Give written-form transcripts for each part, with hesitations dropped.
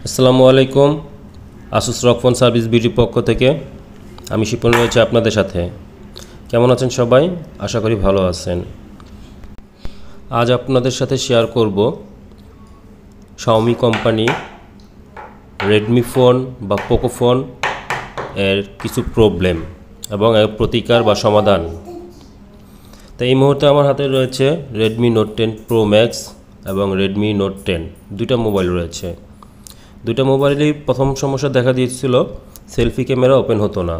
আসসালামু আলাইকুম। Asus rock phone service BD পক্ষ থেকে আমি শিপন রয়েছে আপনাদের সাথে। কেমন আছেন সবাই? আশা করি ভালো আছেন। আজ আপনাদের সাথে শেয়ার করব শাওমি কোম্পানি রেডমি ফোন বা পোকো ফোন এর কিছু প্রবলেম এবং এর প্রতিকার বা সমাধান। তো এই মুহূর্তে আমার হাতে রয়েছে রেডমি নোট 10 প্রো ম্যাক্স এবং রেডমি নোট 10 দুইটা মোবাইল রয়েছে। দুইটা মোবাইলেই প্রথম সমস্যা দেখা দিয়েছিল সেলফি ক্যামেরা ওপেন হতো না,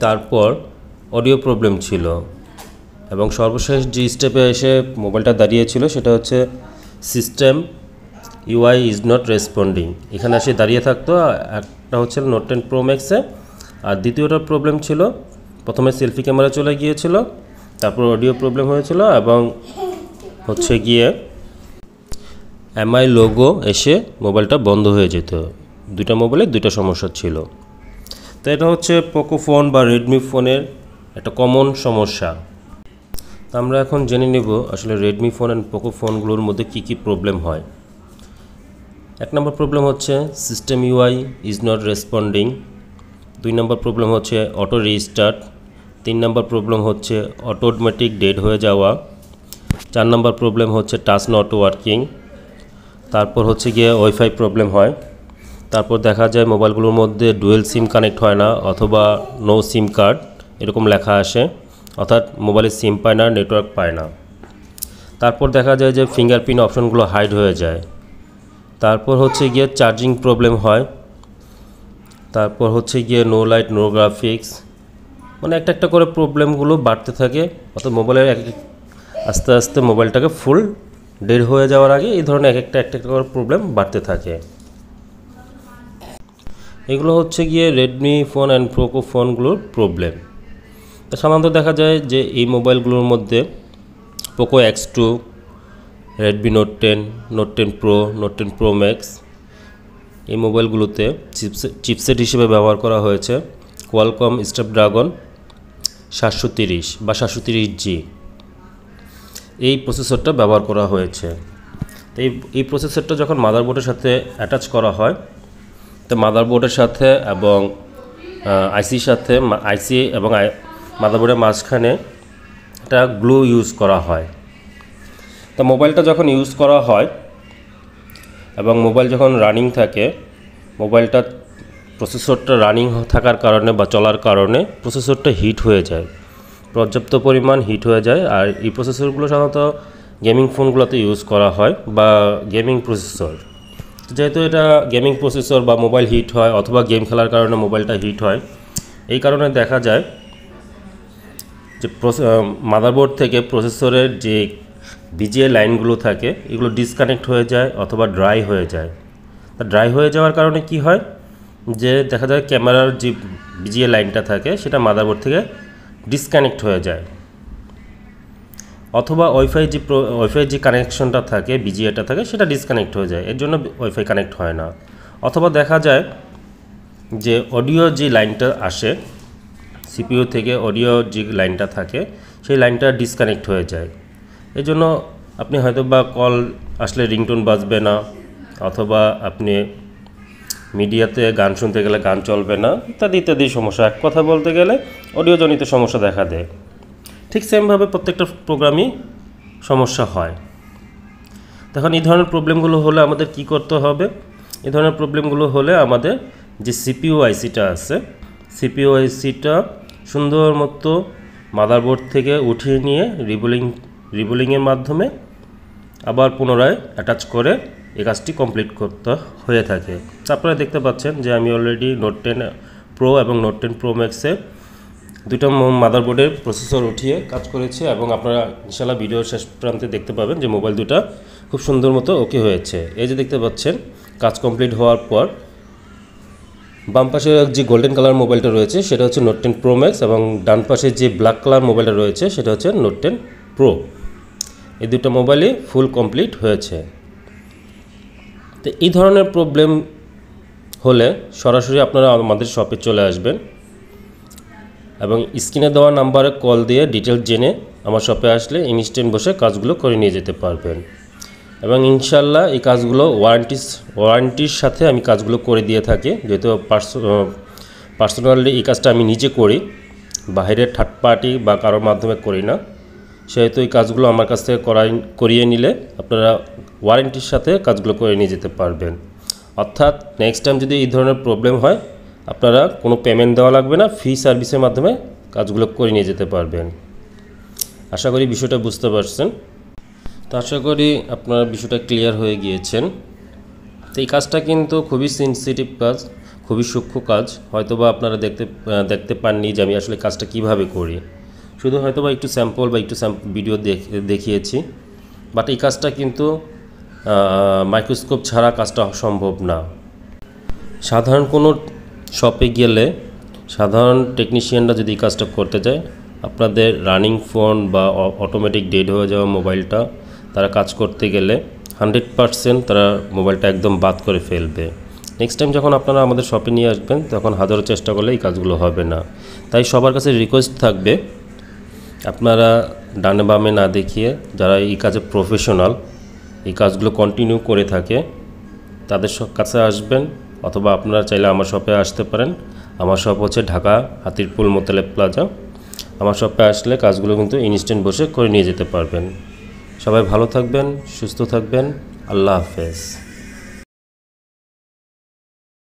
তারপর অডিও প্রবলেম ছিল এবং সর্বশেষ যে স্টেপে এসে মোবাইলটা দাঁড়িয়েছিল সেটা হচ্ছে system UI is not responding. এখানে এসে দাঁড়িয়ে থাকতো। একটা হচ্ছে নোট 10 প্রো ম্যাক্সে, আর দ্বিতীয়টা প্রবলেম ছিল প্রথমে সেলফি ক্যামেরা চলে গিয়েছিল, তারপর অডিও প্রবলেম হয়েছিল এবং হচ্ছে গিয়ে এমআই লোগো এসে মোবাইলটা বন্ধ হয়ে যেত। দুইটা মোবাইলে দুইটা সমস্যা ছিল। তো এটা হচ্ছে পোকো ফোন বা রেডমি ফোনের একটা কমন সমস্যা। তো আমরা এখন জেনে নেব আসলে রেডমি ফোন অ্যান্ড পোকো ফোনগুলোর মধ্যে কী কী প্রবলেম হয়। এক নম্বর প্রবলেম হচ্ছে system UI is not responding. দুই নম্বর প্রবলেম হচ্ছে অটো রিস্টার্ট। তিন নম্বর প্রবলেম হচ্ছে অটোমেটিক ডেড হয়ে যাওয়া। চার নম্বর প্রবলেম হচ্ছে টাচ নট ওয়ার্কিং। তারপর হচ্ছে গিয়ে ওয়াইফাই প্রবলেম হয়। তারপর দেখা যায় মোবাইলগুলোর মধ্যে ডুয়েল সিম কানেক্ট হয় না অথবা নো সিম কার্ড এরকম লেখা আসে, অর্থাৎ মোবাইলে সিম পায় না, নেটওয়ার্ক পায় না। তারপর দেখা যায় যে ফিঙ্গারপ্রিন্ট অপশনগুলো হাইড হয়ে যায়। তারপর হচ্ছে গিয়ে চার্জিং প্রবলেম হয়। তারপর হচ্ছে গিয়ে নো লাইট নো গ্রাফিক্স, মানে একটা একটা করে প্রবলেমগুলো বাড়তে থাকে। অর্থাৎ মোবাইলের আস্তে আস্তে মোবাইলটাকে ফুল ডেড হয়ে যাওয়ার আগে এই ধরনের একটা একটা করে প্রবলেম বাড়তে থাকে। এগুলো হচ্ছে গিয়ে রেডমি ফোন অ্যান্ড পোকো ফোনগুলোর প্রবলেম। সাধারণত দেখা যায় যে এই মোবাইলগুলোর মধ্যে Poco X2, Redmi note 10, note 10 pro, note 10 pro max এই মোবাইলগুলোতে চিপসেট হিসেবে ব্যবহার করা হয়েছে কোয়ালকম স্ন্যাপড্রাগন 730 বা 730G। এই প্রসেসরটা ব্যবহার করা হয়েছে। তো এই প্রসেসরটা যখন মাদারবোর্ডের সাথে অ্যাটাচ করা হয়, তো মাদারবোর্ডের সাথে এবং আইসির সাথে আইসি এবং মাদারবোর্ডের মাঝখানে একটা গ্লু ইউজ করা হয়। তো মোবাইলটা যখন ইউজ করা হয় এবং মোবাইল যখন রানিং থাকে, মোবাইলটা প্রসেসরটা রানিং থাকার কারণে বা চলার কারণে প্রসেসরটা হিট হয়ে যায়, পর্যাপ্ত পরিমাণ হিট হয়ে যায়। আর এই প্রসেসরগুলো সাধারণত গেমিং ফোনগুলোতে ইউজ করা হয় বা গেমিং প্রসেসর। যেহেতু এটা গেমিং প্রসেসর বা মোবাইল হিট হয় অথবা গেম খেলার কারণে মোবাইলটা হিট হয়, এই কারণে দেখা যায় যে মাদারবোর্ড থেকে প্রসেসরের যে বিজিএ লাইনগুলো থাকে এগুলো ডিসকানেক্ট হয়ে যায় অথবা ড্রাই হয়ে যায়। তা ড্রাই হয়ে যাওয়ার কারণে কি হয় যে দেখা যায় ক্যামেরার যে বিজিএ লাইনটা থাকে সেটা মাদারবোর্ড থেকে ডিসকানেক্ট হয়ে যায়, অথবা ওয়াইফাই যে কানেকশনটা থাকে বিজিএটা থাকে সেটা ডিসকানেক্ট হয়ে যায়, এর জন্য ওয়াইফাই কানেক্ট হয় না। অথবা দেখা যায় যে অডিও যে লাইনটা আসে সিপিইউ থেকে, অডিও যে লাইনটা থাকে সেই লাইনটা ডিসকানেক্ট হয়ে যায়। এর জন্য আপনি হয়তো বা কল আসলে রিংটোন বাজবে না, অথবা আপনি মিডিয়াতে গান শুনতে গেলে গান চলবে না, ইত্যাদি ইত্যাদি সমস্যা। এক কথা বলতে গেলে অডিওজনিত সমস্যা দেখা দেয়। ঠিক সেমভাবে প্রত্যেকটা প্রোগ্রামই সমস্যা হয়। তখন এই ধরনের প্রবলেমগুলো হলে আমাদের কি করতে হবে? এই ধরনের প্রবলেমগুলো হলে আমাদের যে সিপিইউ আইসিটা আছে, সিপিইউ আইসিটা সুন্দর মতো মাদারবোর্ড থেকে উঠিয়ে নিয়ে রিবুলিংয়ের মাধ্যমে আবার পুনরায় অ্যাটাচ করে এই কাজটি কমপ্লিট করতে হয়ে থাকে। আপনারা দেখতে পাচ্ছেন যে আমি অলরেডি নোট 10 প্রো এবং নোট 10 প্রো ম্যাক্সে দুটো মাদারবোর্ডের প্রসেসর উঠিয়ে কাজ করেছি এবং আপনারা ইনশাআল্লাহ ভিডিওর শেষ প্রান্তে দেখতে পাবেন যে মোবাইল দুটা খুব সুন্দর মতো ওকে হয়েছে। এই যে দেখতে পাচ্ছেন কাজ কমপ্লিট হওয়ার পর বাম পাশে যে গোল্ডেন কালার মোবাইলটা রয়েছে সেটা হচ্ছে নোট 10 প্রো ম্যাক্স এবং ডান পাশে যে ব্ল্যাক কালার মোবাইলটা রয়েছে সেটা হচ্ছে নোট 10 প্রো। এই দুটো মোবাইলই ফুল কমপ্লিট হয়েছে। তো এই ধরনের প্রবলেম হলে সরাসরি আপনারা আমাদের শপে চলে আসবেন এবং স্ক্রিনে দেওয়া নাম্বারে কল দিয়ে ডিটেলস জেনে আমার শপে আসলে ইনস্ট্যান্ট বসে কাজগুলো করে নিয়ে যেতে পারবেন। এবং ইনশাল্লাহ এই কাজগুলো ওয়ারেন্টির সাথে আমি কাজগুলো করে দিয়ে থাকি। যেহেতু পার্সোনালি এই কাজটা আমি নিজে করি, বাইরের থার্ড পার্টি বা কারোর মাধ্যমে করি না, সেহেতু এই কাজগুলো আমার কাছ থেকে করিয়ে নিলে আপনারা ওয়ারেন্টির সাথে কাজগুলো করে নিয়ে যেতে পারবেন। অর্থাৎ নেক্সট টাইম যদি এই ধরনের প্রবলেম হয়, আপনারা কোনো পেমেন্ট দেওয়া লাগবে না, ফ্রি সার্ভিসের মাধ্যমে কাজগুলো করে নিয়ে যেতে পারবেন। আশা করি বিষয়টা বুঝতে পারছেন। তো আশা করি আপনার বিষয়টা ক্লিয়ার হয়ে গিয়েছেন। তো এই কাজটা কিন্তু খুবই সেনসিটিভ কাজ, খুবই সূক্ষ্ম কাজ। হয়তোবা আপনারা দেখতে পাননি যে আমি আসলে কাজটা কিভাবে করি, শুধু হয়তোবা একটু স্যাম্পল বা একটু ভিডিও দেখিয়েছি। বাট এই কাজটা কিন্তু মাইক্রোস্কোপ ছাড়া কাজটা সম্ভব না। সাধারণ কোনো শপে গেলে সাধারণ টেকনিশিয়ানরা যদি এই কাজটা করতে যায়, আপনাদের রানিং ফোন বা অটোমেটিক ডেড হয়ে যাওয়া মোবাইলটা তারা কাজ করতে গেলে 100% তারা মোবাইলটা একদম বাদ করে ফেলবে। নেক্সট টাইম যখন আপনারা আমাদের শপে নিয়ে আসবেন, তখন হাজারো চেষ্টা করলে এই কাজগুলো হবে না। তাই সবার কাছে রিকোয়েস্ট থাকবে, আপনারা ডানে বামে না দেখিয়ে যারা এই কাজে প্রফেশনাল, এই কাজগুলো কন্টিনিউ করে থাকে, তাদের কাছে আসবেন। অথবা আপনারা চাইলে আমার শপে আসতে পারেন। আমার শপ হচ্ছে ঢাকা হাতিরপুল মোতালেব প্লাজা। আমার শপে আসলে কাজগুলো কিন্তু ইনস্ট্যান্ট বসে করে নিয়ে যেতে পারবেন। সবাই ভালো থাকবেন, সুস্থ থাকবেন। আল্লাহ হাফেজ।